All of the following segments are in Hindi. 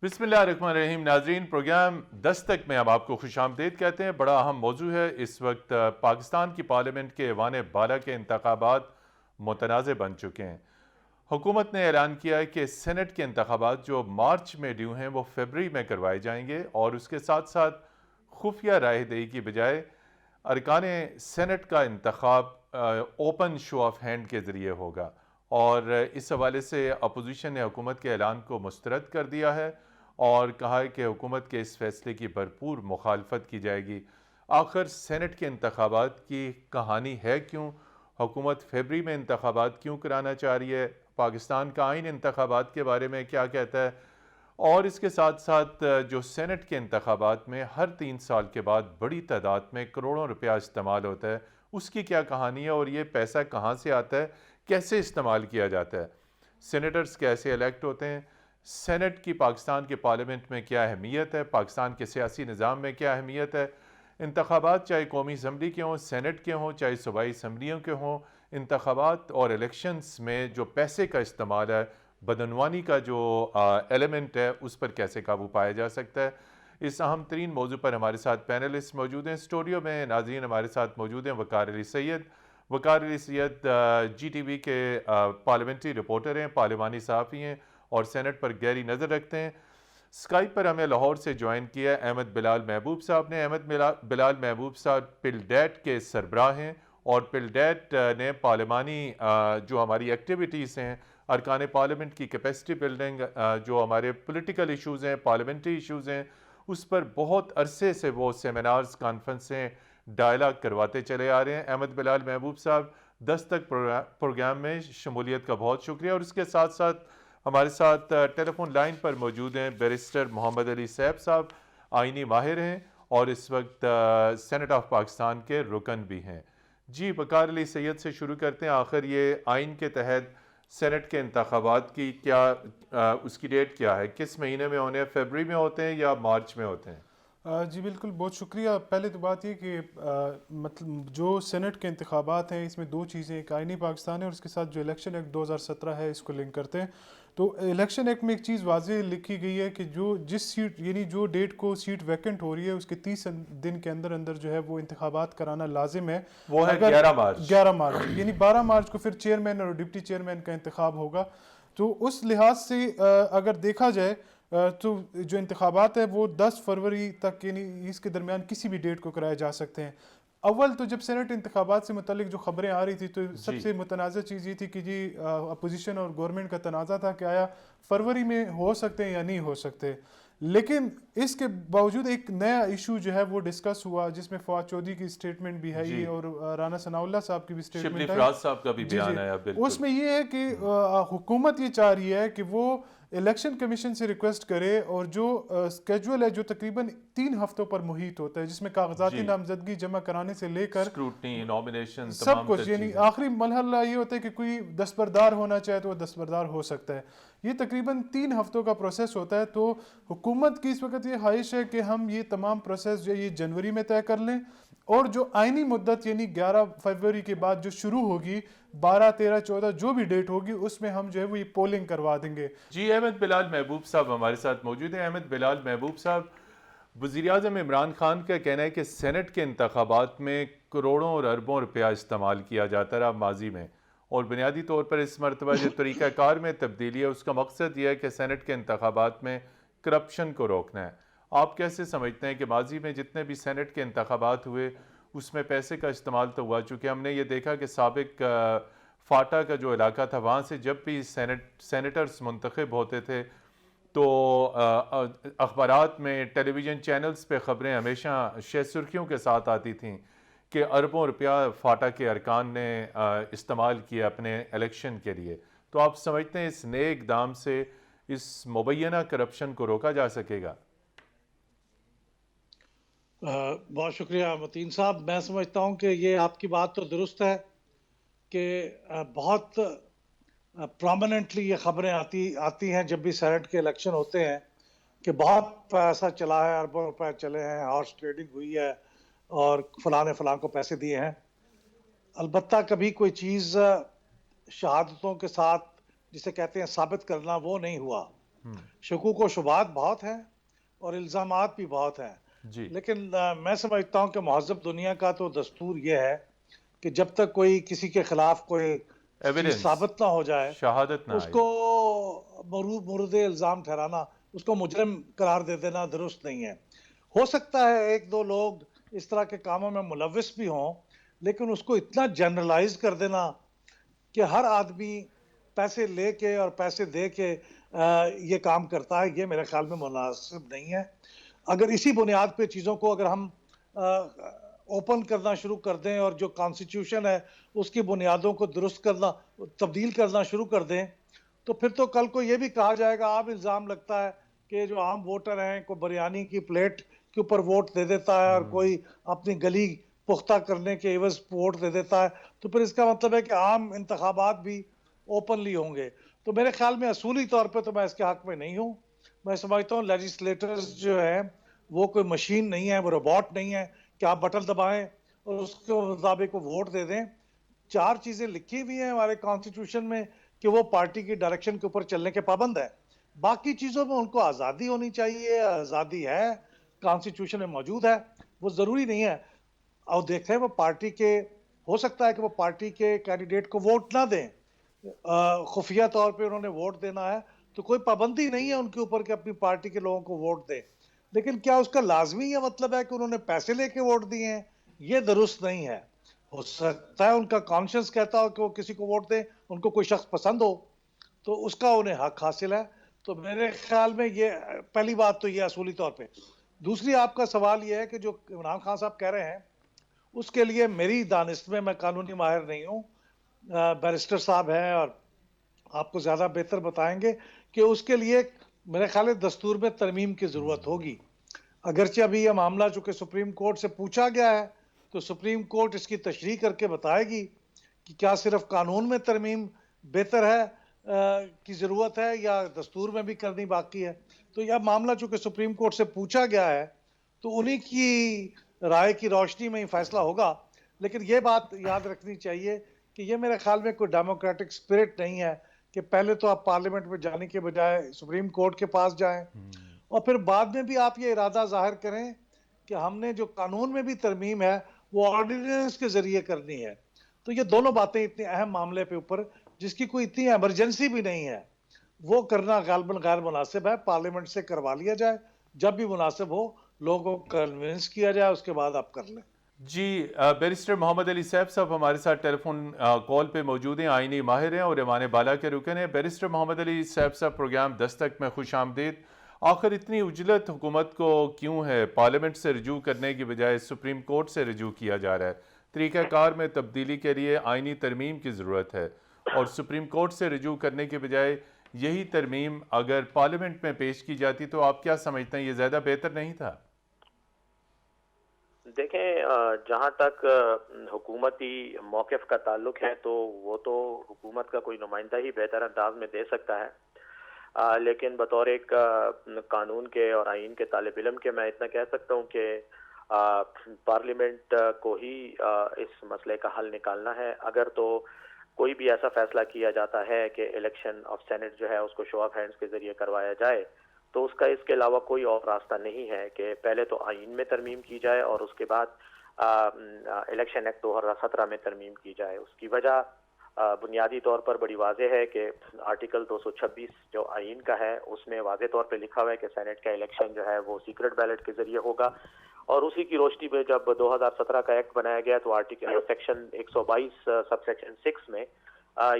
बिस्मिल्लाहिर्रहमानिर्रहीम। नाजरीन, प्रोग्राम दस्तक में हम आपको खुशामदीद कहते हैं। बड़ा अहम मौजू है इस वक्त। पाकिस्तान की पार्लियामेंट के ऐवान बाला के इंतखाबात मुतनाज़ बन चुके हैं। हुकूमत ने ऐलान किया है कि सेनेट के इंतखाबात जो मार्च में ड्यू हैं वो फरवरी में करवाए जाएंगे, और उसके साथ साथ खुफिया राय दही की बजाय अरकान सेनेट का इंतखाब ओपन शो ऑफ हैंड के ज़रिए होगा। और इस हवाले से अपोजिशन ने हुकूमत के ऐलान को मुस्तरद कर दिया है और कहा है कि हुकूमत के इस फैसले की भरपूर मुखालफत की जाएगी। आखिर सेनेट के इंतखाबात की कहानी है क्यों? हुकूमत फरवरी में इंतखाबात क्यों कराना चाह रही है? पाकिस्तान का आइन इंतखाबात के बारे में क्या कहता है? और इसके साथ साथ जो सेनेट के इंतखाबात में हर 3 साल के बाद बड़ी तादाद में करोड़ों रुपया इस्तेमाल होता है, उसकी क्या कहानी है और ये पैसा कहाँ से आता है, कैसे इस्तेमाल किया जाता है? सेनेटर्स कैसे इलेक्ट होते हैं? सेनेट की पाकिस्तान के पार्लियामेंट में क्या अहमियत है? पाकिस्तान के सियासी निज़ाम में क्या अहमियत है? इंतखाबात चाहे कौमी असम्बली के हों, सेनेट के हों, चाहे सूबाई असम्बलियों के हों, इंतखाबात और इलेक्शंस में जो पैसे का इस्तेमाल है, बदनवानी का जो एलिमेंट है, उस पर कैसे काबू पाया जा सकता है? इस अहम तरीन मौजू पर हमारे साथ पैनलिस्ट मौजूद हैं। स्टूडियो में नाज़रीन हमारे साथ मौजूद हैं वकार अली सैयद। वकार अली सैयद GTV के पार्लियामेंट्री रिपोर्टर हैं, पार्लिमानी सहाफ़ी हैं और सेनेट पर गहरी नज़र रखते हैं। स्काइप पर हमें लाहौर से ज्वाइन किया है अहमद बिलाल महबूब साहब ने। अहमद बिलाल महबूब साहब पिलडेट के सरबराह हैं और पिलडेट ने पार्लिमानी जो हमारी एक्टिविटीज़ हैं, अरकान पार्लियामेंट की कैपेसिटी बिल्डिंग, जो हमारे पॉलिटिकल इशूज़ हैं, पार्लियामेंट्री इशूज़ हैं, उस पर बहुत अरसे से वो सेमिनार्स, कॉन्फ्रेंसें, डायलॉग करवाते चले आ रहे हैं। अहमद बिलाल महबूब साहब, दस्तक प्रोग्राम में शमूलियत का बहुत शुक्रिया। और इसके साथ साथ हमारे साथ टेलीफोन लाइन पर मौजूद हैं बैरिस्टर मोहम्मद अली सैफ साहब, आइनी माहिर हैं और इस वक्त सेनेट ऑफ पाकिस्तान के रुकन भी हैं। जी, वकार अली सैयद से शुरू करते हैं। आखिर ये आइन के तहत सेनेट के इंतखाबात की क्या उसकी डेट क्या है? किस महीने में होने हैं? फरवरी में होते हैं या मार्च में होते हैं? जी बिल्कुल, बहुत शुक्रिया। पहले तो बात ये कि मतलब जो सेनेट के इंतखाबात हैं, इसमें दो चीज़ें, एक आइनी पाकिस्तान है और उसके साथ जो इलेक्शन एक्ट 2017 है, इसको लिंक करते हैं। तो इलेक्शन एक्ट में एक चीज़ वाज़ेह लिखी गई है कि जो जिस सीट, यानी जो डेट को सीट वैकेंट हो रही है, उसके 30 दिन के अंदर अंदर जो है वो इंतखाबात कराना लाजिम है। वो है अगर 11 मार्च। 11 मार्च यानी 12 मार्च को फिर चेयरमैन और डिप्टी चेयरमैन का इंतखाब होगा। तो उस लिहाज से अगर देखा जाए तो जो इंतखाबात है वो 10 फरवरी तक, यानी इसके दरमियान किसी भी डेट को कराए जा सकते हैं। अव्वल तो जब सेनेट इंतखाबात से मुतल्लिक जो खबरें आ रही थी, तो सबसे मुतनाज़ा चीज़ ये थी कि जी अपोजिशन और गवर्नमेंट का तनाज़ा था कि आया फरवरी में हो सकते हैं या नहीं हो सकते। लेकिन इसके बावजूद एक नया इशू जो है वो डिस्कस हुआ, जिसमें फवाद चौधरी की स्टेटमेंट भी है ये, और राना सनाउल्लाह साहब की भी स्टेटमेंट है, साहब का भी बयान आया। उसमें ये है कि हुकूमत ये चाह रही है कि वो इलेक्शन कमीशन से रिक्वेस्ट करे और जो स्केड्यूल है जो तकरीबन 3 हफ्तों पर मुहित होता है, जिसमें कागजाती नामजदगी जमा कराने से लेकर स्क्रूटनी, नॉमिनेशन, सब कुछ, यानी आखिरी मरहला ये होता है कि कोई दस्तबरदार होना चाहे तो वो दस्तबरदार हो सकता है। ये तकरीबन 3 हफ्तों का प्रोसेस होता है। तो हुकूमत की इस वक्त ये ख्वाहिश है कि हम ये तमाम प्रोसेस जो ये जनवरी में तय कर लें, और जो आइनी मुद्दत यानी 11 फरवरी के बाद जो शुरू होगी, 12, 13, 14 जो भी डेट होगी, उसमें हम जो है वो ये पोलिंग करवा देंगे। जी, अहमद बिलाल महबूब साहब हमारे साथ मौजूद हैं। अहमद बिलाल महबूब साहब, वज़ीर-ए-आज़म इमरान खान का कहना है कि सेनेट के इंतखाबात में करोड़ों और अरबों रुपया इस्तेमाल किया जाता रहा माजी में, और बुनियादी तौर पर इस मरतबा जो तरीक़ाकार में तब्दीली है, उसका मकसद यह है कि सेनेट के इंतखाबात में करप्शन को रोकना है। आप कैसे समझते हैं कि माजी में जितने भी सेनेट के इंतखाबात हुए, उसमें पैसे का इस्तेमाल तो हुआ? चूँकि हमने ये देखा कि साबिक फाटा का जो इलाका था, वहाँ से जब भी सेनेटर्स मुंतखब होते थे, तो अखबारात में, टेलीविज़न चैनल्स पे ख़बरें हमेशा शह सुर्खियों के साथ आती थीं कि अरबों रुपया फाटा के अरकान ने इस्तेमाल किया अपने इलेक्शन के लिए। तो आप समझते हैं इस नए इक़दाम से इस मुबैना करप्शन को रोका जा सकेगा? बहुत शुक्रिया मतीन साहब। मैं समझता हूँ कि ये आपकी बात तो दुरुस्त है कि बहुत प्रोमिनेंटली ये खबरें आती हैं जब भी सेनेट के इलेक्शन होते हैं कि बहुत पैसा चला है, अरबों रुपए चले हैं, हॉर्स ट्रेडिंग हुई है और फलां ने फलां को पैसे दिए हैं। अलबत्ता कभी कोई चीज़ शहादतों के साथ, जिसे कहते हैं साबित करना, वो नहीं हुआ। शकूक व शुबात बहुत हैं और इल्ज़ामात भी बहुत हैं। जी। लेकिन मैं समझता हूँ कि महज़ब दुनिया का तो दस्तूर ये है कि जब तक कोई किसी के खिलाफ कोई चीज़ एविडेंस, साबित ना हो जाए, शहादत ना आए। उसको मुर्द इल्ज़ाम ठहराना, उसको मुजरिम करार दे देना दुरुस्त नहीं है। हो सकता है एक दो लोग इस तरह के कामों में मुलविस भी हों, लेकिन उसको इतना जनरलाइज कर देना कि हर आदमी पैसे लेके और पैसे दे के ये काम करता है, ये मेरे ख्याल में मुनासिब नहीं है। अगर इसी बुनियाद पे चीज़ों को अगर हम ओपन करना शुरू कर दें और जो कॉन्स्टिट्यूशन है उसकी बुनियादों को दुरुस्त करना, तब्दील करना शुरू कर दें, तो फिर तो कल को ये भी कहा जाएगा, आप इल्ज़ाम लगता है कि जो आम वोटर हैं, कोई बिरयानी की प्लेट के ऊपर वोट दे देता है और कोई अपनी गली पुख्ता करने के एवज वोट दे देता है, तो फिर इसका मतलब है कि आम इंतखाबात भी ओपनली होंगे। तो मेरे ख्याल में असूली तौर पे तो मैं इसके हक में नहीं हूँ। मैं समझता हूँ लेजिस्लेटर्स जो हैं वो कोई मशीन नहीं है, वो रोबोट नहीं है कि आप बटन दबाएं और उसके मुताबिक वो वोट दे दें। 4 चीज़ें लिखी हुई हैं हमारे कॉन्स्टिट्यूशन में कि वो पार्टी की डायरेक्शन के ऊपर चलने के पाबंद है। बाकी चीज़ों में उनको आज़ादी होनी चाहिए, आज़ादी है, कॉन्स्टिट्यूशन में मौजूद है, वो ज़रूरी नहीं है। और देखें वो पार्टी के, हो सकता है कि वो पार्टी के कैंडिडेट को वोट ना दें, खुफिया तौर पे उन्होंने वोट देना है, तो कोई पाबंदी नहीं है उनके ऊपर कि अपनी पार्टी के लोगों को वोट दें। लेकिन क्या उसका लाजमी ये मतलब है कि उन्होंने पैसे लेके वोट दिए हैं? ये दुरुस्त नहीं है। हो सकता है उनका कॉन्शियस कहता हो कि वो किसी को वोट दें, उनको कोई शख्स पसंद हो, तो उसका उन्हें हक हासिल है। तो मेरे ख्याल में ये पहली बात तो ये असूली तौर पे। दूसरी आपका सवाल ये है कि जो इमरान खान साहब कह रहे हैं, उसके लिए मेरी दानिश में, मैं कानूनी माहिर नहीं हूँ, बैरिस्टर साहब हैं और आपको ज़्यादा बेहतर बताएंगे कि उसके लिए मेरे ख्याल है दस्तूर में तरमीम की ज़रूरत होगी। अगरचे अभी यह मामला चूँकि सुप्रीम कोर्ट से पूछा गया है, तो सुप्रीम कोर्ट इसकी तशरीह करके बताएगी कि क्या सिर्फ कानून में तरमीम बेहतर है की ज़रूरत है या दस्तूर में भी करनी बाकी है। तो यह मामला चूँकि सुप्रीम कोर्ट से पूछा गया है, तो उन्हीं की राय की रोशनी में ही फैसला होगा। लेकिन ये बात याद रखनी चाहिए कि ये मेरे ख्याल में कोई डेमोक्रेटिक स्पिरिट नहीं है कि पहले तो आप पार्लियामेंट में जाने के बजाय सुप्रीम कोर्ट के पास जाएं और फिर बाद में भी आप ये इरादा जाहिर करें कि हमने जो कानून में भी तरमीम है वो ऑर्डिनेंस के जरिए करनी है। तो ये दोनों बातें इतने अहम मामले पे ऊपर जिसकी कोई इतनी इमरजेंसी भी नहीं है, वो करना गालबन गैर मुनासिब है। पार्लियामेंट से करवा लिया जाए, जब भी मुनासिब हो लोगों को कन्विंस किया जाए, उसके बाद आप कर लें। जी, बैरिस्टर मोहम्मद अली सैफ साहब हमारे साथ टेलीफोन कॉल पे मौजूद हैं, आईनी माहिर हैं और ईमान बाला के रुकन हैं। बैरिस्टर मोहम्मद अली सैफ साहब, प्रोग्राम दस्तक में खुश आमदीद। आखिर इतनी उजलत हुकूमत को क्यों है पार्लियामेंट से रजू करने की बजाय सुप्रीम कोर्ट से रजू किया जा रहा है? तरीक़ाकार में तब्दीली के लिए आइनी तरमीम की ज़रूरत है और सुप्रीम कोर्ट से रजू करने के बजाय यही तरमीम अगर पार्लियामेंट में पेश की जाती तो आप क्या समझते हैं, ये ज़्यादा बेहतर नहीं था? देखें, जहाँ तक हुकूमती मौक़िफ़ का ताल्लुक है तो वो तो हुकूमत का कोई नुमाइंदा ही बेहतर अंदाज में दे सकता है। लेकिन बतौर एक कानून के और आइन के तालिब इल्म के मैं इतना कह सकता हूँ कि पार्लियामेंट को ही इस मसले का हल निकालना है। अगर तो कोई भी ऐसा फैसला किया जाता है कि इलेक्शन ऑफ सेनेट जो है उसको शो ऑफ हैंड्स के ज़रिए करवाया जाए, तो उसका इसके अलावा कोई और रास्ता नहीं है कि पहले तो आइन में तरमीम की जाए और उसके बाद इलेक्शन एक्ट 2017 में तरमीम की जाए। उसकी वजह बुनियादी तौर पर बड़ी वाज़ेह है कि आर्टिकल 226 जो आइन का है उसमें वाज़ेह तौर पे लिखा हुआ है कि सेनेट का इलेक्शन जो है वो सीक्रेट बैलेट के ज़रिए होगा। और उसी की रोशनी में जब 2017 का एक्ट बनाया गया तो आर्टिकल सेक्शन 122 सबसेक्शन 6 में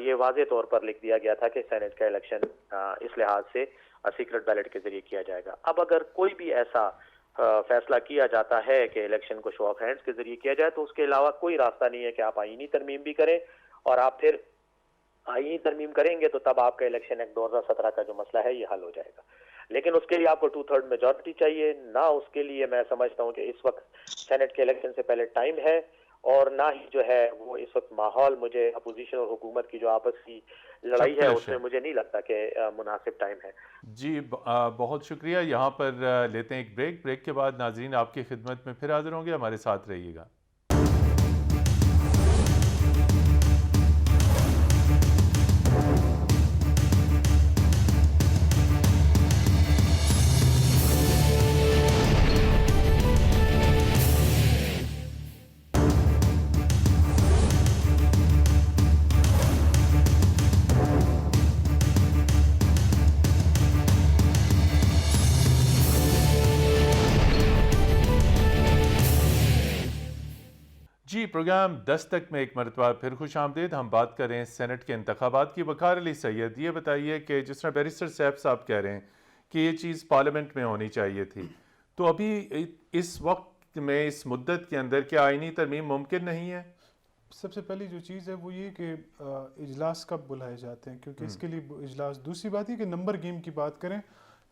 ये वाज़ेह तौर पर लिख दिया गया था कि सेनेट का इलेक्शन इस लिहाज से सीक्रेट बैलेट के जरिए किया जाएगा। अब अगर कोई भी ऐसा फैसला किया जाता है कि इलेक्शन को शो ऑफ हैंड्स के जरिए किया जाए तो उसके अलावा कोई रास्ता नहीं है कि आप आईनी तरमीम भी करें और आप फिर आईनी तरमीम करेंगे तो तब आपका इलेक्शन एक्ट 2017 का जो मसला है ये हल हो जाएगा। लेकिन उसके लिए आपको 2/3 मेजॉरिटी चाहिए ना। उसके लिए मैं समझता हूँ कि इस वक्त सेनेट के इलेक्शन से पहले टाइम है और ना ही जो है वो इस वक्त माहौल, मुझे अपोजिशन और हुकूमत की जो आपस की लड़ाई है उसमें मुझे नहीं लगता कि मुनासिब टाइम है। जी, बहुत शुक्रिया। यहाँ पर लेते हैं एक ब्रेक के बाद नाजरीन आपकी खिदमत में फिर हाजिर होंगे, हमारे साथ रहिएगा। प्रोग्राम दस्तक में एक मरतबा फिर खुश आमदीद। हम बात करें सेनेट के इंतखाबात की। वकार अली सैयद, ये बताइए कि जिस तरह बैरिस्टर साहब कह रहे हैं कि ये चीज़ पार्लियामेंट में होनी चाहिए थी, तो अभी इस वक्त में इस मुद्दत के अंदर क्या आईनी तरमीम मुमकिन नहीं है? सबसे पहली जो चीज़ है वो ये कि इजलास कब बुलाए जाते हैं, क्योंकि इसके लिए इजलास। दूसरी बात ये कि नंबर गेम की बात करें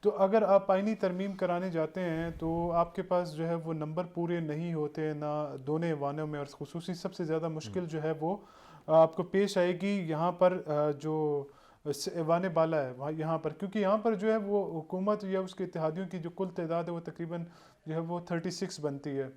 तो अगर आप आईनी तरमीम कराने जाते हैं तो आपके पास जो है वो नंबर पूरे नहीं होते ना दोनों ऐवानों में, और खुसूसी सबसे ज़्यादा मुश्किल जो है वो आपको पेश आएगी यहाँ पर जो ऐवान बाला है वहाँ यहाँ पर, क्योंकि यहाँ पर जो है वो हुकूमत या उसके इत्तेहादियों की जो कुल तादाद है वो तकरीबन जो है वो 36 बनती है।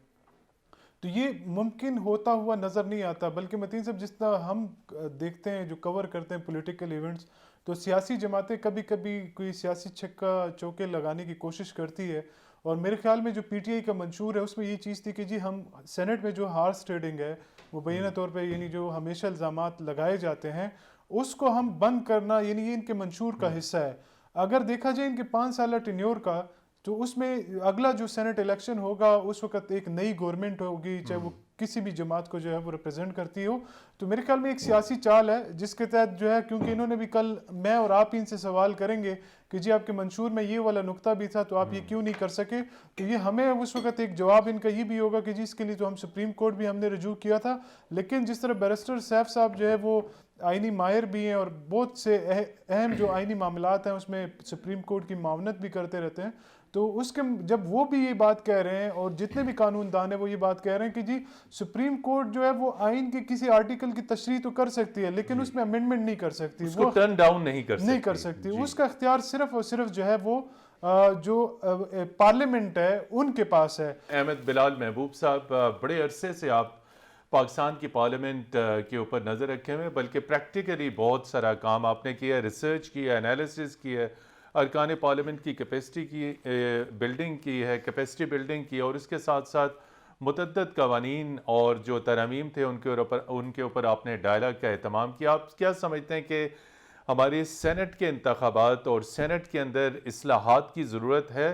तो ये मुमकिन होता हुआ नज़र नहीं आता, बल्कि मतीन साहब जिस तरह हम देखते हैं जो कवर करते हैं पॉलिटिकल इवेंट्स, तो सियासी जमातें कभी कभी कोई सियासी छक्का चौके लगाने की कोशिश करती है। और मेरे ख्याल में जो पीटीआई का मंशूर है उसमें ये चीज़ थी कि जी हम सेनेट में जो हार्स ट्रेडिंग है वो बैना तौर पे यानी जो हमेशा इल्ज़ामात लगाए जाते हैं उसको हम बंद करना, यानी ये इनके मंशूर का हिस्सा है। अगर देखा जाए इनके 5 साल टेन्योर का, तो उसमें अगला जो सेनेट इलेक्शन होगा उस वक्त एक नई गवर्नमेंट होगी, चाहे वो किसी भी जमात को जो है वो रिप्रेजेंट करती हो। तो मेरे ख्याल में एक सियासी चाल है जिसके तहत जो है, क्योंकि इन्होंने भी कल मैं और आप ही इनसे सवाल करेंगे कि जी आपके मंशूर में ये वाला नुक्ता भी था तो आप ये क्यों नहीं कर सके, तो ये हमें उस वक्त एक जवाब इनका ये भी होगा कि जी इसके लिए तो हम सुप्रीम कोर्ट भी हमने रजू किया था। लेकिन जिस तरह बैरिस्टर साहब जो है वो आइनी माहिर भी हैं और बहुत से अहम जो आइनी मामलात हैं उसमें सुप्रीम कोर्ट की मावनत भी करते रहते हैं, तो उसके जब वो भी ये बात कह रहे हैं और जितने भी कानूनदान है वो ये बात कह रहे हैं कि जी सुप्रीम कोर्ट जो है वो आइन के किसी आर्टिकल की तशरीह तो कर सकती है लेकिन उसमें अमेंडमेंट नहीं कर सकती, उसको टर्न डाउन नहीं कर सकती। उसका इख्तियार सिर्फ और सिर्फ जो है वो जो पार्लियामेंट है उनके पास है। अहमद बिलाल महबूब साहब, बड़े अरसे से आप पाकिस्तान की पार्लियामेंट के ऊपर नज़र रखे हुए, बल्कि प्रैक्टिकली बहुत सारा काम आपने किया, रिसर्च किया, एनालिसिस किया, अरकान पार्लियामेंट की कैपेसिटी की बिल्डिंग की है, कैपेसिटी बिल्डिंग की, और इसके साथ साथ मुतअद्दिद कवानीन और जो तरमीम थे उनके ऊपर आपने डायलॉग का एहतमाम किया। आप क्या समझते हैं कि हमारे सेनेट के इंतखाबात और सेनेट के अंदर इस्लाहात की ज़रूरत है?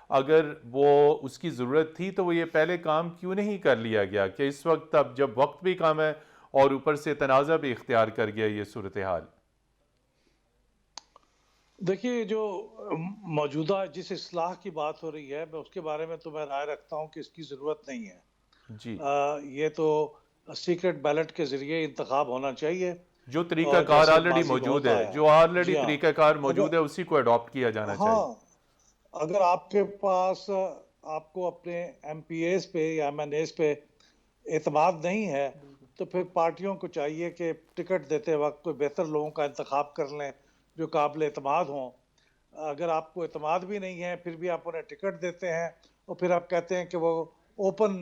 अगर वो उसकी ज़रूरत थी तो वो ये पहले काम क्यों नहीं कर लिया गया कि इस वक्त अब जब वक्त भी कम है और ऊपर से तनाज़ा भी इख्तियार कर गया ये सूरत हाल? देखिए, जो मौजूदा जिस इस्लाह की बात हो रही है मैं उसके बारे में तो मैं राय रखता हूँ कि इसकी ज़रूरत नहीं है। जी, ये तो सीक्रेट बैलेट के ज़रिए इंतखाब होना चाहिए जो और तरीक़ाकार जैसे ऑलरेडी माजी में मौजूद होता है, आया जो है। ऑलरेडी जी हाँ, तरीक़ाकार अगर मौजूद है उसी को अडॉप्ट किया जाना चाहिए। हाँ, अगर आपके पास आपको अपने एमपीएस पे या एमएनएस पे एतमाद नहीं है तो फिर पार्टियों को चाहिए कि टिकट देते वक्त कोई बेहतर लोगों का इंतखाब कर लें जो काबिल एतमाद हों। अगर आपको एतमाद भी नहीं है फिर भी आप उन्हें टिकट देते हैं और फिर आप कहते हैं कि वो ओपन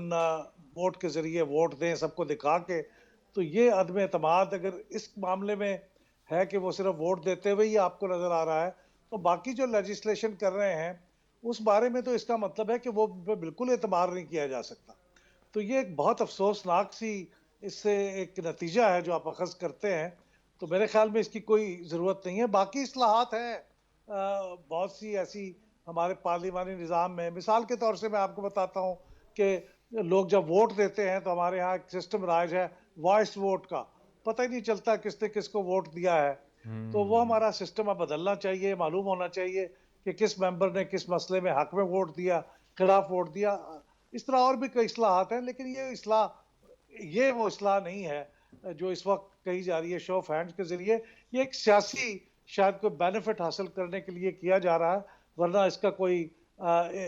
वोट के ज़रिए वोट दें सबको दिखा के, तो ये अदम एतमाद अगर इस मामले में है कि वो सिर्फ वोट देते हुए ही आपको नज़र आ रहा है, तो बाकी जो लेजिस्लेशन कर रहे हैं उस बारे में तो इसका मतलब है कि वो बिल्कुल एतमाद नहीं किया जा सकता। तो ये एक बहुत अफसोसनाक सी इससे एक नतीजा है जो आप अखज़ करते हैं। तो मेरे ख्याल में इसकी कोई ज़रूरत नहीं है। बाकी इस्लाहात हैं बहुत सी ऐसी हमारे पार्लिमानी निज़ाम में, मिसाल के तौर से मैं आपको बताता हूँ कि लोग जब वोट देते हैं तो हमारे यहाँ एक सिस्टम राइज है वॉइस वोट का, पता ही नहीं चलता किसने किसको वोट दिया है। तो वो हमारा सिस्टम अब बदलना चाहिए, मालूम होना चाहिए कि किस मेंबर ने किस मसले में हक में वोट दिया, खिलाफ वोट दिया। इस तरह और भी कई इस्लाहात हैं, लेकिन ये वो इस्लाह नहीं है जो इस वक्त कही जा रही है शो ऑफ हैंड्स के जरिए। ये एक सियासी शायद कोई बेनिफिट हासिल करने के लिए किया जा रहा है, वरना इसका कोई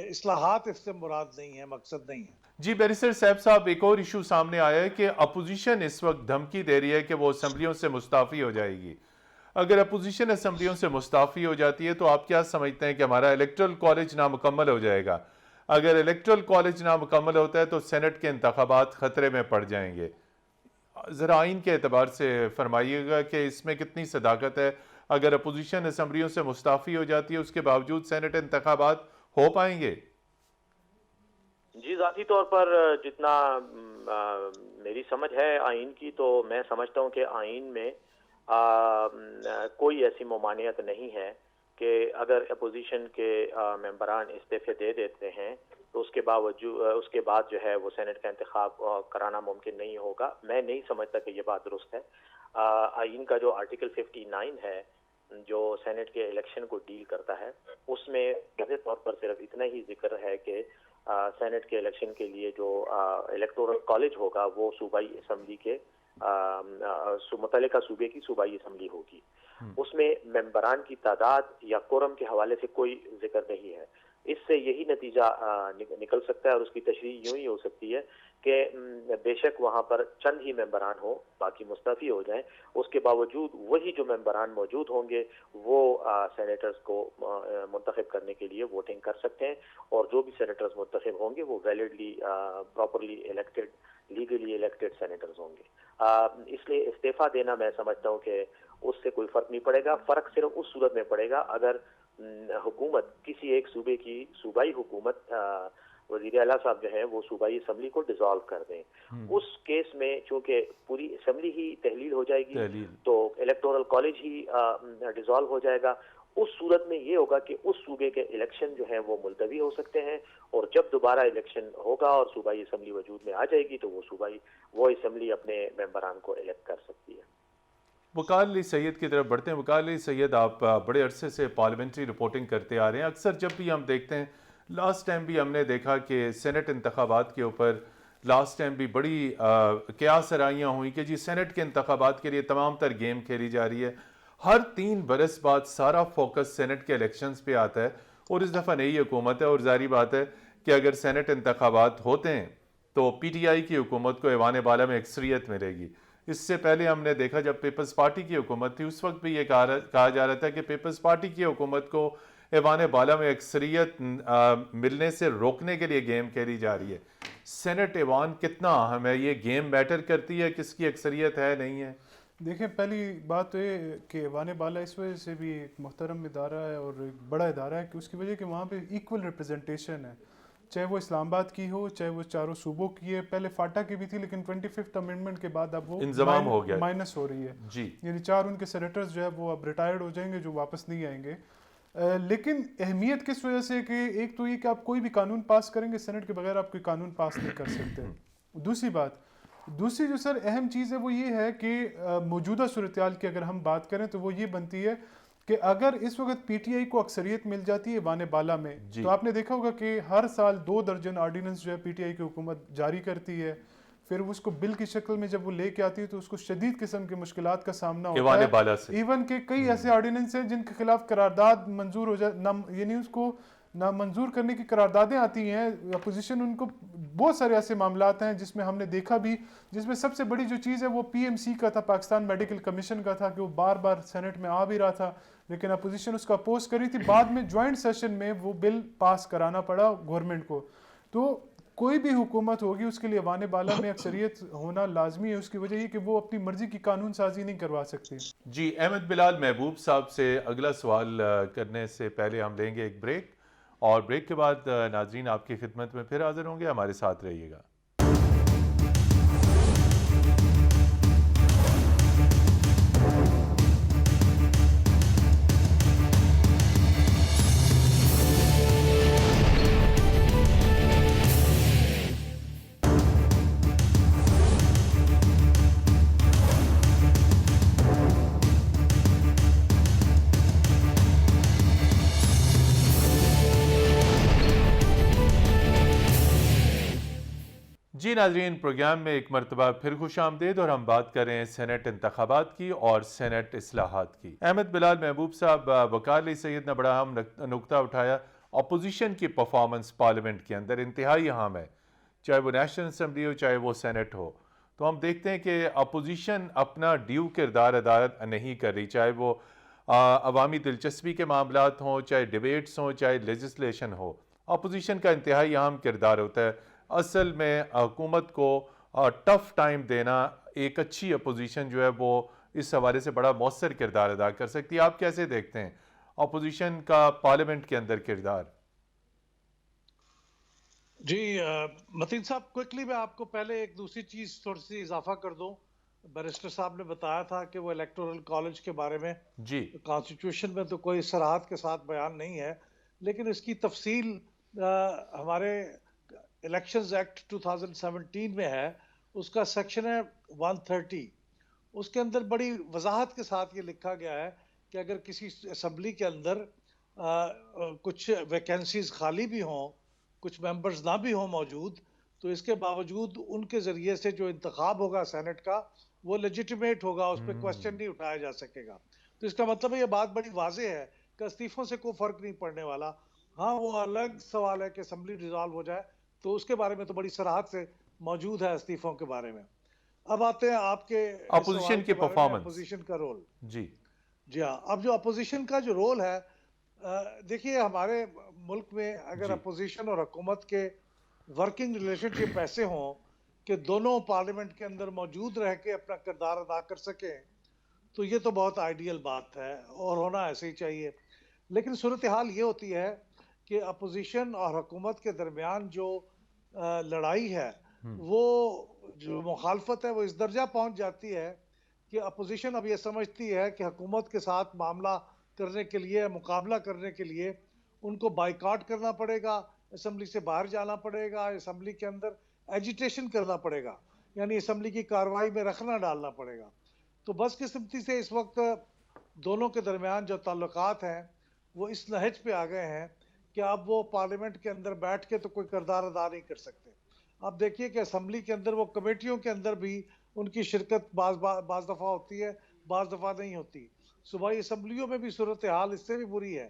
इस्लाहात इससे मुराद नहीं है, मकसद नहीं है। जी, बैरिस्टर साहब, एक और इशू सामने आया है कि अपोजिशन इस वक्त धमकी दे रही है कि वो असम्बलियों से मुस्ताफ़ी हो जाएगी। अगर अपोजिशन असम्बलियों से मुस्ताफ़ी हो जाती है तो आप क्या समझते हैं कि हमारा इलेक्टोरल कॉलेज नामुकम्मल हो जाएगा? अगर इलेक्टोरल कॉलेज नामुकम्मल होता है तो सेनेट के इंतखाबात ख़तरे में पड़ जाएंगे। ज़रा आइन के एतबार से फरमाइएगा कि इसमें कितनी सदाकत है? अगर अपोजिशन असम्बलियों से मुस्ताफ़ी हो जाती है उसके बावजूद सेनेट इंतखाबात हो पाएंगे? जी, ज़ाती तौर पर जितना मेरी समझ है आइन की, तो मैं समझता हूँ कि आइन में कोई ऐसी ममानियत नहीं है कि अगर अपोजिशन के मेंबरान इस्तीफे दे देते हैं तो उसके बाद जो है वो सेनेट का इंतखाब कराना मुमकिन नहीं होगा। मैं नहीं समझता कि ये बात दुरुस्त है। आइन का जो आर्टिकल 59 है जो सेनेट के इलेक्शन को डील करता है, उसमें वाज़ेह तौर पर सिर्फ इतना ही जिक्र है कि सेनेट के इलेक्शन के लिए जो इलेक्टोरल कॉलेज होगा वो सूबाई असम्बली के मुतल्लिका सूबे की सूबाई असम्बली होगी। उसमें मेंबरान की तादाद या कोरम के हवाले से कोई जिक्र नहीं है। इससे यही नतीजा निकल सकता है और उसकी तशरीह यूं ही हो सकती है कि बेशक वहाँ पर चंद ही मेंबरान हो, बाकी मुस्तफ़ी हो जाएं, उसके बावजूद वही जो मेंबरान मौजूद होंगे वो सेनेटर्स को मुंतखब करने के लिए वोटिंग कर सकते हैं और जो भी सेनेटर्स मुंतखब होंगे वो validly properly elected legally elected senators होंगे। इसलिए इस्तीफा देना मैं समझता हूँ कि उससे कोई फर्क नहीं पड़ेगा। फर्क सिर्फ उस सूरत में पड़ेगा अगर हुकूमत किसी एक सूबे की सूबाई हुकूमत वज़ीर आला साहब जो हैं वो सूबाई असम्बली को डिसॉल्व कर दें। उस केस में चूंकि पूरी असम्बली ही तहलील हो जाएगी तो इलेक्टोरल कॉलेज ही डिसॉल्व हो जाएगा। उस सूरत में ये होगा कि उस सूबे के इलेक्शन जो है वो मुलतवी हो सकते हैं और जब दोबारा इलेक्शन होगा और सूबाई असम्बली वजूद में आ जाएगी तो वो असम्बली अपने मेंबरान को इलेक्ट कर सकती है। वकाल अली सैयद की तरफ बढ़ते हैं। वकाल अली सैयद, आप बड़े अरसे से पार्लियामेंट्री रिपोर्टिंग करते आ रहे हैं। अक्सर जब भी हम देखते हैं, लास्ट टाइम भी हमने देखा कि सेनेट इंतखाबात के ऊपर लास्ट टाइम भी बड़ी क़यास-आराइयाँ हुई कि जी सेनेट के इंतखाबात के लिए तमाम तर गेम खेली जा रही है। हर 3 बरस बाद सारा फोकस सेनेट के इलेक्शंस पे आता है और इस दफ़ा नई हुकूमत है और जारी बात है कि अगर सेनेट इंतखाबात होते हैं तो PTI की हुकूमत को ऐवान बाला में अक्सरियत मिलेगी। इससे पहले हमने देखा जब पीपल्स पार्टी की हुकूमत थी उस वक्त भी ये कहा जा रहा था कि पीपल्स पार्टी की हुकूमत को ऐवान बाला में अक्सरियत मिलने से रोकने के लिए गेम खेली जा रही है। सेनेट ऐवान कितना अहम है? ये गेम मैटर करती है किसकी अक्सरियत है नहीं है? देखिए, पहली बात तो ये कि ऐवान बाला इस वजह से भी एक मुहतरम इदारा है और एक बड़ा इदारा है कि उसकी वजह कि वहाँ पे इक्वल रिप्रेजेंटेशन है, चाहे वो इस्लामाबाद की हो चाहे वो चारों सूबों की है। पहले फाटा की भी थी लेकिन 25th अमेंडमेंट के बाद अब वो इंजमाम हो गया, माइनस हो रही है जी। यानी 4 उनके सेनेटर्स जो है वो अब रिटायर्ड हो जाएंगे, जो वापस नहीं आएंगे। लेकिन अहमियत किस वजह से कि एक तो ये कि आप कोई भी कानून पास करेंगे, सेनेट के बगैर आप कोई कानून पास नहीं कर सकते। दूसरी जो सर अहम चीज़ है वो ये है कि मौजूदा सूरत-ए-हाल की अगर हम बात करें तो वो ये बनती है कि अगर इस वक्त PTI को अक्सरियत मिल जाती है ऐवान बाला में तो आपने देखा होगा कि हर साल 2 दर्जन आर्डिनेंस जो है PTI की हुकूमत जारी करती है, फिर उसको बिल की शक्ल में जब वो लेके आती है तो उसको शदीद किस्म के मुश्किलात का सामना होता है। इवन के कई ऐसे आर्डिनेंस हैं जिनके खिलाफ करारदाद मंजूर हो जाए, यानी उसको नामंजूर करने की करारदादें आती हैं अपोजिशन उनको। बहुत सारे ऐसे मामलात हैं जिसमें हमने देखा भी, जिसमें सबसे बड़ी जो चीज़ है वो PMC का था, पाकिस्तान मेडिकल कमीशन का था कि वो बार बार सेनेट में आ भी रहा था लेकिन अपोजिशन उसका अपोज करी थी। बाद में जॉइंट सेशन में वो बिल पास कराना पड़ा गवर्नमेंट को। तो कोई भी हुकूमत होगी उसके लिए ऐवान बाला में अक्सरियत होना लाजमी है। उसकी वजह ये कि वो अपनी मर्जी की कानून साजी नहीं करवा सकती। जी, अहमद बिलाल महबूब साहब से अगला सवाल करने से पहले हम लेंगे एक ब्रेक और ब्रेक के बाद नाजरीन आपकी खिदमत में फिर हाजिर होंगे। हमारे साथ रहिएगा। जी नाजरीन, प्रोग्राम में एक मरतबा फिर खुश आमदेद और हम बात कर रहे हैं सेनेट इंतखाबात की और सेनेट इस्लाहात की। अहमद बिलाल महबूब साहब, वकाल अली सैयद ने बड़ा अहम नुकता उठाया। अपोजिशन की परफॉर्मेंस पार्लियामेंट के अंदर इंतहाई अहम है, चाहे वो नेशनल असम्बली हो चाहे वो सेनेट हो। तो हम देखते हैं कि अपोजिशन अपना ड्यू किरदार अदा नहीं कर रही, चाहे वो अवामी दिलचस्पी के मामलात हों, चाहे डिबेट्स हों, चाहे लेजिस्लेशन हो। अपोजिशन का इंतहाई अहम किरदार होता है। असल में हुकूमत को टफ टाइम देना एक अच्छी अपोजिशन जो है वो इस हवाले से बड़ा मौसर किरदार अदा कर सकती है। आप कैसे देखते हैं अपोजिशन का पार्लियामेंट के अंदर किरदार? जी मतीन साहब, क्विकली मैं आपको पहले एक दूसरी चीज थोड़ी सी इजाफा कर दूं। बैरिस्टर साहब ने बताया था कि वो इलेक्टोरल कॉलेज के बारे में जी। कॉन्स्टिट्यूशन में तो कोई सराहत के साथ बयान नहीं है, लेकिन इसकी तफसील हमारे इलेक्शंस एक्ट 2017 में है। उसका सेक्शन है 130। उसके अंदर बड़ी वजाहत के साथ ये लिखा गया है कि अगर किसी असम्बली के अंदर कुछ वैकेंसीज खाली भी हों, कुछ मेंबर्स ना भी हों मौजूद, तो इसके बावजूद उनके ज़रिए से जो इंतखाब होगा सेनेट का, वो लेजिटिमेट होगा, उस पर क्वेश्चन नहीं उठाया जा सकेगा। तो इसका मतलब है, ये बात बड़ी वाज़ेह है कि इस्तीफ़ों से कोई फ़र्क नहीं पड़ने वाला। हाँ, वो अलग सवाल है कि असम्बली डिज़ॉल्व हो जाए, तो उसके बारे में तो बड़ी सराहत से मौजूद है इस्तीफ़ों के बारे में। अब आते हैं आपके इस सवाल अपोजिशन की के बारे में, परफॉर्मेंस। अपोजिशन का रोल। जी। जी हाँ, अब जो अपोजिशन का जो रोल है, देखिए हमारे मुल्क में अगर जी। अपोजिशन और हुकूमत के वर्किंग रिलेशनशिप ऐसे हों कि दोनों पार्लियामेंट के अंदर मौजूद रह के अपना किरदार अदा कर सकें, तो ये तो बहुत आइडियल बात है और होना ऐसे ही चाहिए। लेकिन सूरत हाल ये होती है कि अपोजिशन और हुकूमत के दरमियान जो लड़ाई है, वो जो मुखालफत है, वो इस दर्जा पहुंच जाती है कि अपोजिशन अब ये समझती है कि हुकूमत के साथ मामला करने के लिए, मुकाबला करने के लिए उनको बाइकआउट करना पड़ेगा, असम्बली से बाहर जाना पड़ेगा, असम्बली के अंदर एजिटेशन करना पड़ेगा, यानी असम्बली की कार्रवाई में रखना डालना पड़ेगा। तो बदकिस्मती से इस वक्त दोनों के दरमियान जो ताल्लुकात हैं, वो इस नहज पे आ गए हैं कि अब वो पार्लियामेंट के अंदर बैठ के तो कोई किरदार अदा नहीं कर सकते। अब देखिए कि असम्बली के अंदर, वो कमेटियों के अंदर भी उनकी शिरकत बाज़ दफ़ा होती है, बाज़ दफ़ा नहीं होती। सूबाई असम्बलियों में भी सूरत हाल इससे भी बुरी है।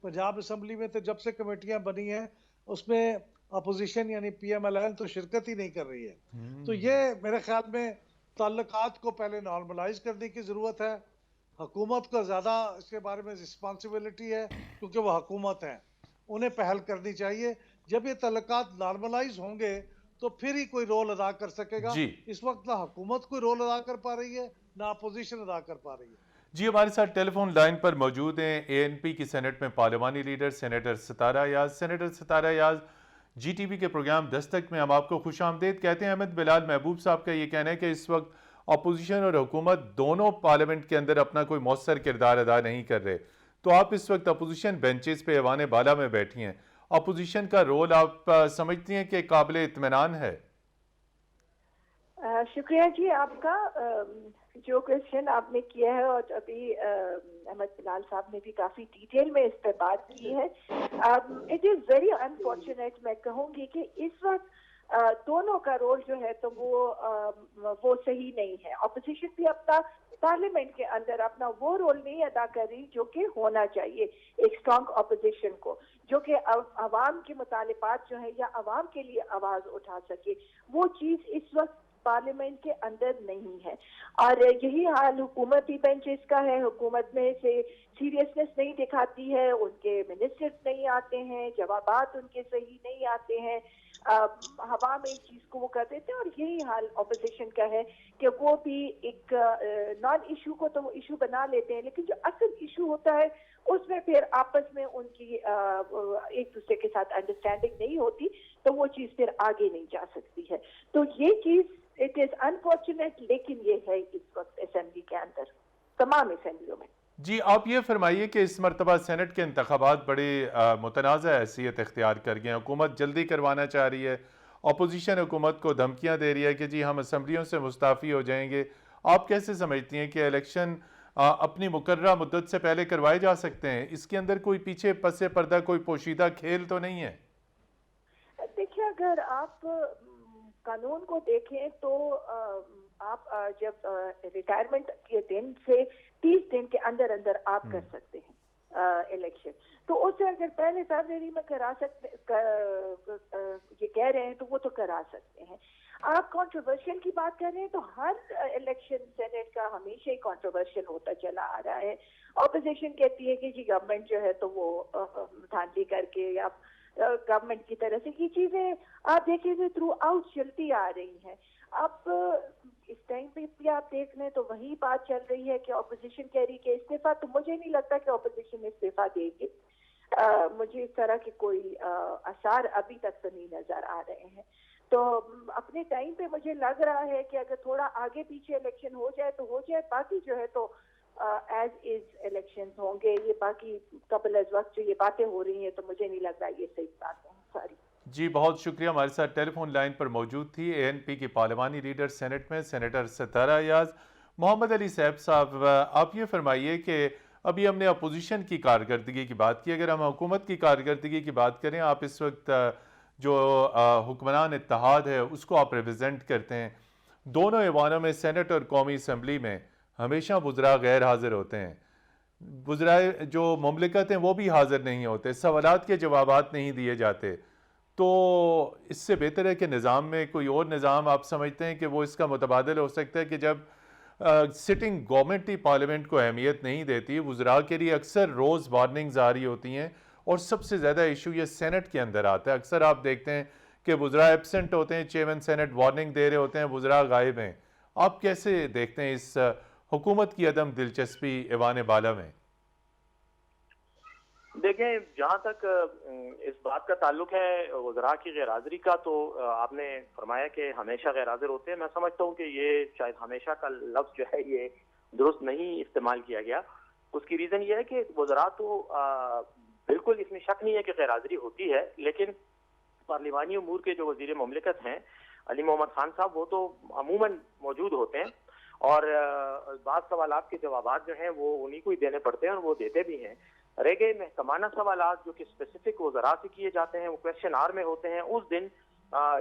पंजाब असम्बली में तो जब से कमेटियाँ बनी हैं, उसमें अपोजिशन यानी PMLN तो शिरकत ही नहीं कर रही है। तो ये मेरे ख्याल में ताल्लुकात को पहले नॉर्मलाइज करने की ज़रूरत है। हुकूमत को ज़्यादा इसके बारे में रिस्पॉन्सिबिलिटी है, क्योंकि वो हुकूमत है, उन्हें पहल करनी चाहिए। जब ये ताल्लुकात नॉर्मलाइज होंगे, तो फिर ही कोई रोल अदा कर सकेगा। जी। इस वक्त ना हुकूमत कोई रोल अदा कर पा रही है, ना अपोजिशन अदा कर पा रही है। जी, हमारे साथ टेलीफोन लाइन पर मौजूद हैं ANP की सेनेट में पार्लिमानी लीडर सेनेटर सितारा याज। सेनेटर सितारा याज, GTV के प्रोग्राम दस्तक में हम आपको खुश आमदेद कहते हैं। अहमद बिलाल महबूब साहब का ये कहना है कि इस वक्त अपोजिशन और हुकूमत दोनों पार्लियामेंट के अंदर अपना कोई मौसर किरदार अदा नहीं कर रहे। तो आप इस वक्त अपोजिशन बेंचेस पे ऐवान बाला में बैठी हैं, अपोजिशन का रोल आप समझती हैं कि काबिल इत्मीनान है? शुक्रिया जी आपका। जो क्वेश्चन आपने किया है, और अभी अहमद बिलाल साहब ने भी काफी डिटेल में इस पर बात की है। इट इज वेरी अनफॉर्चुनेट, मैं कहूँगी कि इस वक्त दोनों का रोल जो है तो वो सही नहीं है। ऑपोजिशन भी अपना पार्लियामेंट के अंदर अपना वो रोल नहीं अदा कर रही जो कि होना चाहिए एक स्ट्रॉन्ग ऑपोजिशन को, जो कि अवाम के मुतालिबात जो है या अवाम के लिए आवाज उठा सके। वो चीज इस वक्त पार्लियामेंट के अंदर नहीं है, और यही हाल हुकूमती बेंचेस का है। हुकूमत में से सीरियसनेस नहीं दिखाती है, उनके मिनिस्टर्स नहीं आते हैं, जवाबात उनके सही नहीं आते हैं, हवा में इस चीज को वो कर देते हैं। और यही हाल ऑपोजिशन का है कि वो भी एक नॉन इशू को तो वो इशू बना लेते हैं, लेकिन जो असल इशू होता है उसमें फिर आपस में उनकी एक दूसरे के साथ अंडरस्टैंडिंग नहीं होती, तो वो चीज फिर आगे नहीं जा सकती है। तो ये चीज इट इज अनफॉर्चुनेट, लेकिन ये है इस वक्त असेंबली के अंदर, तमाम असेंबलियों में। जी, आप ये फरमाइए कि इस मरतबा सेनेट के इंतखाबात बड़े मुतनाज़ा हैसियत इख्तियार कर गए हैं। हुकूमत जल्दी करवाना चाह रही है, अपोजिशन हुकूमत को धमकियां दे रही है कि जी हम असम्बलियों से मुस्ताफ़ी हो जाएंगे। आप कैसे समझती हैं कि इलेक्शन अपनी मुकर्ररा मुद्दत से पहले करवाए जा सकते हैं? इसके अंदर कोई पीछे पसे पर्दा कोई पोशीदा खेल तो नहीं है? देखिए, अगर आप कानून को देखें तो आप जब रिटायरमेंट के दिन से 30 दिन के अंदर अंदर आप कर सकते हैं इलेक्शन। तो उसे अगर पहले फरवरी में करा सकते, ये कह रहे हैं, तो वो तो करा सकते हैं। आप कंट्रोवर्शियल की बात कर रहे हैं, तो हर इलेक्शन सेनेट का हमेशा ही कंट्रोवर्शियल होता चला आ रहा है। ऑपोजिशन कहती है कि जी गवर्नमेंट जो है तो वो धांधली करके या गवर्नमेंट की तरह से ये चीजें आप देखिए थ्रू आउट चलती आ रही हैं। अब इस टाइम पे भी आप देख लें तो वही बात चल रही है कि ऑपोजिशन कह रही है इस्तीफा, तो मुझे नहीं लगता कि ऑपोजिशन इस्तीफा देगी। मुझे इस तरह के कोई आसार अभी तक तो नहीं नजर आ रहे हैं। तो अपने टाइम पे मुझे लग रहा है कि अगर थोड़ा आगे पीछे इलेक्शन हो जाए तो हो जाए, बाकी जो है तो एज इज इलेक्शंस होंगे। ये बाकी कबल अज वक्त जो ये बातें हो रही हैं तो मुझे नहीं लग रहा ये सही बात है सारी। जी बहुत शुक्रिया। हमारे साथ टेलीफोन लाइन पर मौजूद थी ANP की पार्लिमानी लीडर सेनेट में सेनेटर सितारा अयाज। मोहम्मद अली साहब, आप ये फरमाइए कि अभी हमने अपोजिशन की कारकर्दगी की बात की, अगर हम हुकूमत की कारकर्दगी की बात करें, आप इस वक्त जो हुक्मरान इत्तेहाद है उसको आप रिप्रेजेंट करते हैं। दोनों ऐवानों में, सेनेट और कौमी असम्बली में, हमेशा वुज़रा गैर हाजिर होते हैं। वुज़रा जो मुमलिकत हैं वो भी हाजिर नहीं होते, सवालात के जवाबात नहीं दिए जाते। तो इससे बेहतर है कि निज़ाम में कोई और निज़ाम आप समझते हैं कि वो इसका मुतबादिल हो सकता है कि जब सिटिंग गवर्नमेंट ही पार्लियामेंट को अहमियत नहीं देती, वुज़रा के लिए अक्सर रोज़ वार्निंग्स आ रही होती हैं, और सबसे ज़्यादा इशू ये सेनेट के अंदर आता है। अक्सर आप देखते हैं कि वुज़रा एब्सेंट होते हैं, चेयरमैन सेनेट वार्निंग दे रहे होते हैं, वुज़रा गायब हैं। आप कैसे देखते हैं इस हुकूमत की अदम दिलचस्पी ऐवान बाला में? देखें, जहाँ तक इस बात का ताल्लुक है वज़रा की गैर हाज़िरी का, तो आपने फरमाया कि हमेशा गैर हाज़िर होते हैं। मैं समझता हूँ कि ये शायद हमेशा का लफ्ज़ जो है ये दुरुस्त नहीं इस्तेमाल किया गया। उसकी रीज़न ये है कि वज़रा तो बिल्कुल इसमें शक नहीं है कि गैर हाज़िरी होती है, लेकिन पार्लिमानी उमूर के जो वज़ीर मुमलिकत हैं अली मोहम्मद खान साहब, वो तो अमूमन मौजूद होते हैं, और बात सवालात के जवाबात जो हैं वो उन्हीं को ही देने पड़ते हैं, और वो देते भी हैं। रह गए महकमाना सवालात जो कि स्पेसिफिक वज़रा से किए जाते हैं, वो क्वेश्चन आवर में होते हैं। उस दिन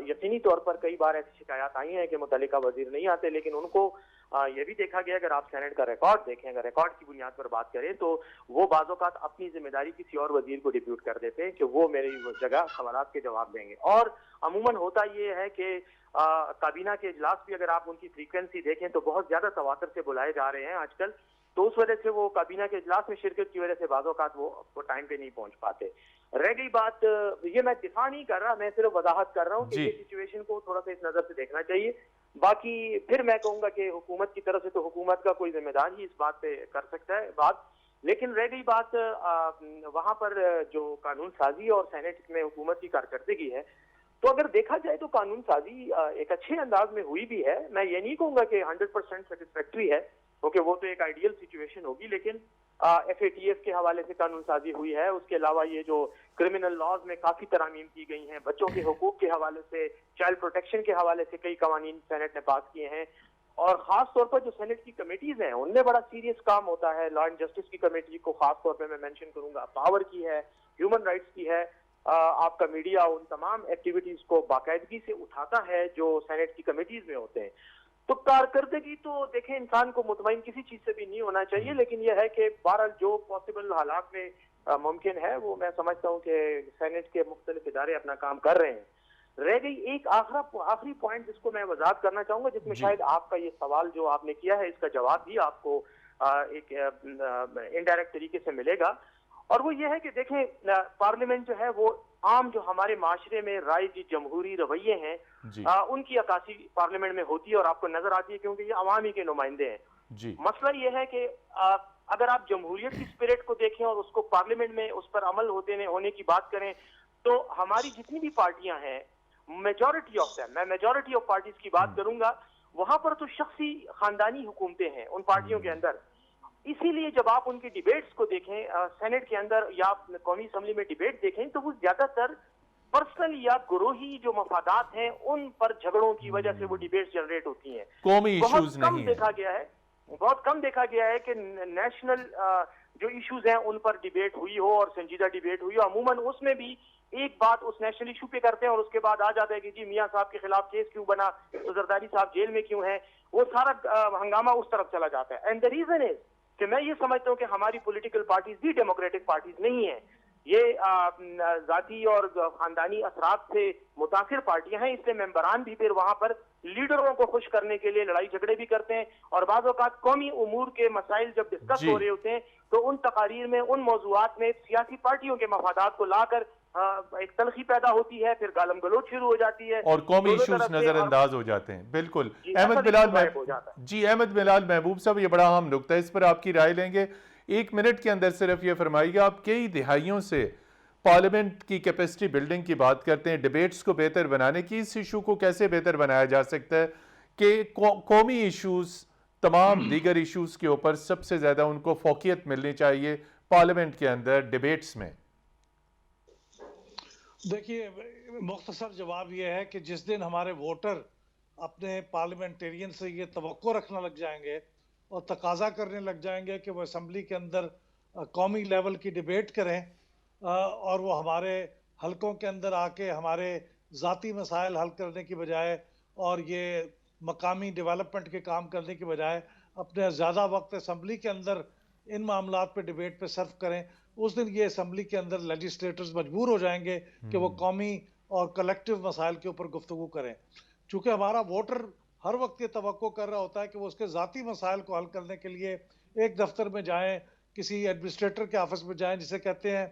यकीनी तौर पर कई बार ऐसी शिकायत आई हैं कि मुतल्लिका वजीर नहीं आते, लेकिन उनको ये भी देखा गया, अगर आप सेनेट का रिकॉर्ड देखें, अगर रिकॉर्ड की बुनियाद पर बात करें, तो वो बाज़-औक़ात अपनी जिम्मेदारी किसी और वजीर को डिप्यूट कर देते हैं कि वो मेरी जगह सवालात के जवाब देंगे। और अमूमन होता ये है कि काबीना के इजलास भी अगर आप उनकी फ्रीक्वेंसी देखें तो बहुत ज्यादा तवातर से बुलाए जा रहे हैं आजकल, तो उस वजह से वो काबीना के इजलास में शिरकत की वजह से बाज़-औक़ात वो टाइम पे नहीं पहुंच पाते। रह गई बात, ये मैं दिफा नहीं कर रहा, मैं सिर्फ वजाहत कर रहा हूँ कि ये सिचुएशन को थोड़ा सा इस नजर से देखना चाहिए। बाकी फिर मैं कहूंगा कि हुकूमत की तरफ से तो हुकूमत का कोई जिम्मेदार ही इस बात पे कर सकता है बात। लेकिन रह गई बात वहां पर जो कानून साजी और सेनेट में हुकूमत की कारकर्दगी है, तो अगर देखा जाए तो कानून साजी एक अच्छे अंदाज में हुई भी है। मैं ये नहीं कहूंगा कि 100% सेटिस्फैक्ट्री है, क्योंकि वो तो एक आइडियल सिचुएशन होगी, लेकिन FATF के हवाले से कानून साजी हुई है। उसके अलावा ये जो क्रिमिनल लॉज में काफी तरामीम की गई हैं, बच्चों के हुकूक के हवाले से, चाइल्ड प्रोटेक्शन के हवाले से कई कवानीन सेनेट ने पास किए हैं। और खास तौर पर जो सेनेट की कमेटीज हैं उनमें बड़ा सीरियस काम होता है। लॉ एंड जस्टिस की कमेटी को खास तौर पर मैं मेंशन करूंगा, पावर की है, ह्यूमन राइट्स की है। आपका मीडिया उन तमाम एक्टिविटीज को बाकायदगी से उठाता है जो सेनेट की कमेटीज में होते हैं। तो कारकर्दगी तो देखें, इंसान को मुतमईन किसी चीज से भी नहीं होना चाहिए, लेकिन यह है कि बहरहाल जो पॉसिबल हालात में मुमकिन है वो मैं समझता हूँ कि सेनेट के मुख्तलिफ इदारे अपना काम कर रहे हैं। रह गई एक आखिरी पॉइंट जिसको मैं वजाहत करना चाहूंगा, जिसमें शायद आपका ये सवाल जो आपने किया है इसका जवाब भी आपको एक इनडायरेक्ट तरीके से मिलेगा, और वो ये है कि देखें, पार्लियामेंट जो है वो आम जो हमारे माशरे में राय की जमहूरी रवैये हैं उनकी अक्कासी पार्लियामेंट में होती है और आपको नजर आती है, क्योंकि ये अवामी के नुमाइंदे हैं। मसला ये है कि अगर आप जमहूरियत की स्पिरिट को देखें और उसको पार्लियामेंट में उस पर अमल होने की बात करें, तो हमारी जितनी भी पार्टियां हैं, मेजॉरिटी ऑफ देम, मैं मेजॉरिटी ऑफ पार्टीज की बात करूंगा, वहां पर तो शख्सी खानदानी हुकूमतें हैं उन पार्टियों के अंदर। इसीलिए जब आप उनकी डिबेट्स को देखें सेनेट के अंदर या कौमी असम्बली में डिबेट देखें, तो वो ज्यादातर पर्सनल या गुरोही जो मफादात हैं उन पर झगड़ों की वजह से वो डिबेट्स जनरेट होती हैं। कौमी इश्यूज नहीं देखा गया है, बहुत कम देखा गया है कि नेशनल जो इश्यूज हैं उन पर डिबेट हुई हो और संजीदा डिबेट हुई हो। अमूमन उसमें भी एक बात उस नेशनल इशू पे करते हैं और उसके बाद आ जाता है कि जी मियां साहब के खिलाफ केस क्यों बना, तो जरदारी साहब जेल में क्यों हैं, वो सारा हंगामा उस तरफ चला जाता है। एंड द रीजन इज कि मैं ये समझता हूँ कि हमारी पॉलिटिकल पार्टीज भी डेमोक्रेटिक पार्टीज नहीं है, ये जाती और खानदानी असरात से मुतासिर पार्टियां हैं, इसलिए मेंबरान भी फिर वहां पर लीडरों को खुश करने के लिए लड़ाई झगड़े भी करते हैं। और बाज़ औक़ात कौमी उमूर के मसाइल जब डिस्कस हो रहे होते हैं तो उन तकारीर में, उन मौज़ूआत में सियासी पार्टियों के मफादात को लाकर एक तलखी पैदा होती है, फिर गालम गलोच शुरू हो जाती है और कौमी इश्यूज नजरअंदाज हो जाते हैं। बिल्कुल। अहमद बिलाल महबूब साहब, ये बड़ा अहम नुक्ता है, इस पर आपकी राय लेंगे। 1 मिनट के अंदर सिर्फ ये फरमाइएगा, आप कई दिहाइयों से पार्लियामेंट की कैपेसिटी बिल्डिंग की बात करते हैं, डिबेट्स को बेहतर बनाने की, इस इशू को कैसे बेहतर बनाया जा सकता है कि कौमी इश्यूज तमाम दीगर इश्यूज के ऊपर सबसे ज़्यादा उनको फोकियत मिलनी चाहिए पार्लियामेंट के अंदर डिबेट्स में? देखिए, मुख्तसर जवाब यह है कि जिस दिन हमारे वोटर अपने पार्लियामेंटेरियन से ये तवक्को रखना लग जाएंगे और तकाजा करने लग जाएंगे कि वो असम्बली के अंदर कौमी लेवल की डिबेट करें, और वो हमारे हलकों के अंदर आके हमारे ज़ाती मसाइल हल करने की बजाय और ये मकामी डेवलपमेंट के काम करने की बजाय अपने ज़्यादा वक्त असम्बली के अंदर इन मामलात पे डिबेट पे सर्व करें, उस दिन ये असम्बली के अंदर लेजिस्लेटर्स मजबूर हो जाएंगे कि वो कौमी और कलेक्टिव मसाइल के ऊपर गुफ्तगू करें। चूँकि हमारा वोटर हर वक्त ये तवक्को कर रहा होता है कि वो उसके ज़ाती मसाइल को हल करने के लिए एक दफ्तर में जाएं, किसी एडमिनिस्ट्रेटर के ऑफिस में जाएं, जिसे कहते हैं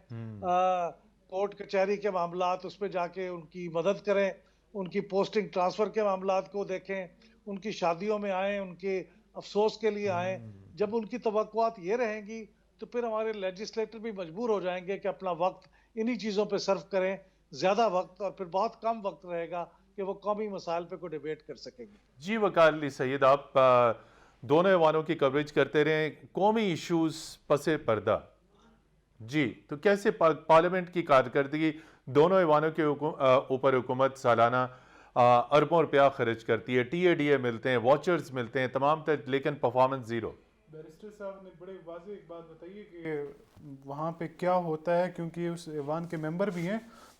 कोर्ट कचहरी के मामलात, उस पर जाके उनकी मदद करें, उनकी पोस्टिंग ट्रांसफ़र के मामलात को देखें, उनकी शादियों में आएँ, उनके अफसोस के लिए आएँ। जब उनकी तवक्कुआत ये रहेंगी तो फिर हमारे लेजिस्लेटर भी मजबूर हो जाएंगे कि अपना वक्त इन्हीं चीज़ों पे सर्व करें, ज़्यादा वक्त, और फिर बहुत कम वक्त रहेगा कि वो कौमी मसाइल पे कोई डिबेट कर सकेंगे। जी वकार अली सैयद, आप दोनों ऐवानों की कवरेज करते रहें, कौमी इश्यूज पसे पर्दा। जी, तो कैसे पार्लियामेंट की कारकर्दगी दोनों ऐवानों के ऊपर हुकूमत सालाना अरबों रुपया खर्च करती है, TADA मिलते हैं, वॉचर्स मिलते हैं, तमाम तर, लेकिन परफॉर्मेंस ज़ीरो। बैरिस्टर साहब ने बड़े वाज़ेह एक बात बताई है कि वहाँ पे क्या होता है, क्योंकि उस ऐवान के मेंबर भी हैं।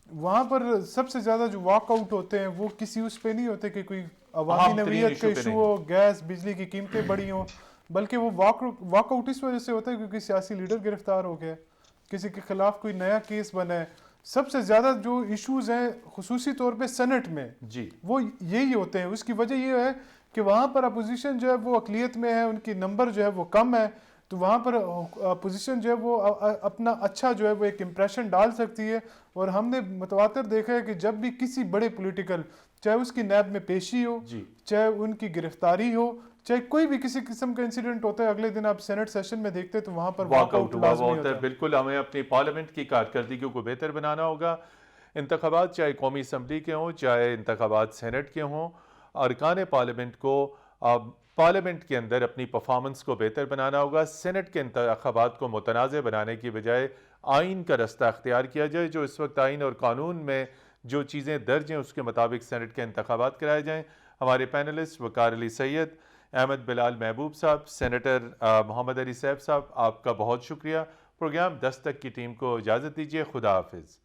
वहाँ पर सबसे ज़्यादा जो वॉकआउट होते हैं वो किसी उस पे नहीं होते कि कोई अवामी नवीयत का इशू हो, गैस बिजली की कीमतें बढ़ी हों, बल्कि वो वॉकआउट इस वजह से होता है क्योंकि सियासी लीडर गिरफ्तार हो गया, किसी के खिलाफ कोई नया केस बना है। सबसे ज़्यादा जो इश्यूज हैं खुसूसी तौर पे सेनेट में जी, वो यही होते हैं। उसकी वजह ये है कि वहाँ पर अपोजिशन जो है वो अकलियत में है, उनकी नंबर जो है वो कम है, तो वहाँ पर अपोजिशन जो है वो अपना अच्छा जो है वो एक इम्प्रेशन डाल सकती है। और हमने मुतवातर देखा है कि जब भी किसी बड़े पॉलिटिकल, चाहे उसकी नैब में पेशी हो, चाहे उनकी गिरफ्तारी हो, चाहे कोई भी किसी किस्म का इंसिडेंट होता है, अगले दिन आप सेनेट सेशन में देखते हैं तो वहाँ पर वॉकआउट हुआ होता है। बिल्कुल, हमें अपनी पार्लियामेंट की कारकर्दगी को बेहतर बनाना होगा। इंतखाबात चाहे कौमी असम्बली के हों, चाहे इंतखाबात सेनेट के हों, अरकान पार्लियामेंट को पार्लियामेंट के अंदर अपनी परफॉर्मेंस को बेहतर बनाना होगा। सेनेट के इंतखाबात को मुतनाज़ बनाने की बजाय आइन का रास्ता अख्तियार किया जाए। जो इस वक्त आइन और कानून में जो चीज़ें दर्ज हैं उसके मुताबिक सेनेट के इंतखाबात कराए जाएँ। हमारे पैनलिस्ट वकार अली सैयद, अहमद बिलाल महबूब साहब, सेनेटर मोहम्मद अली सैफ साहब, आपका बहुत शुक्रिया। प्रोग्राम 10 तक की टीम को इजाज़त दीजिए। खुदा हाफिज़।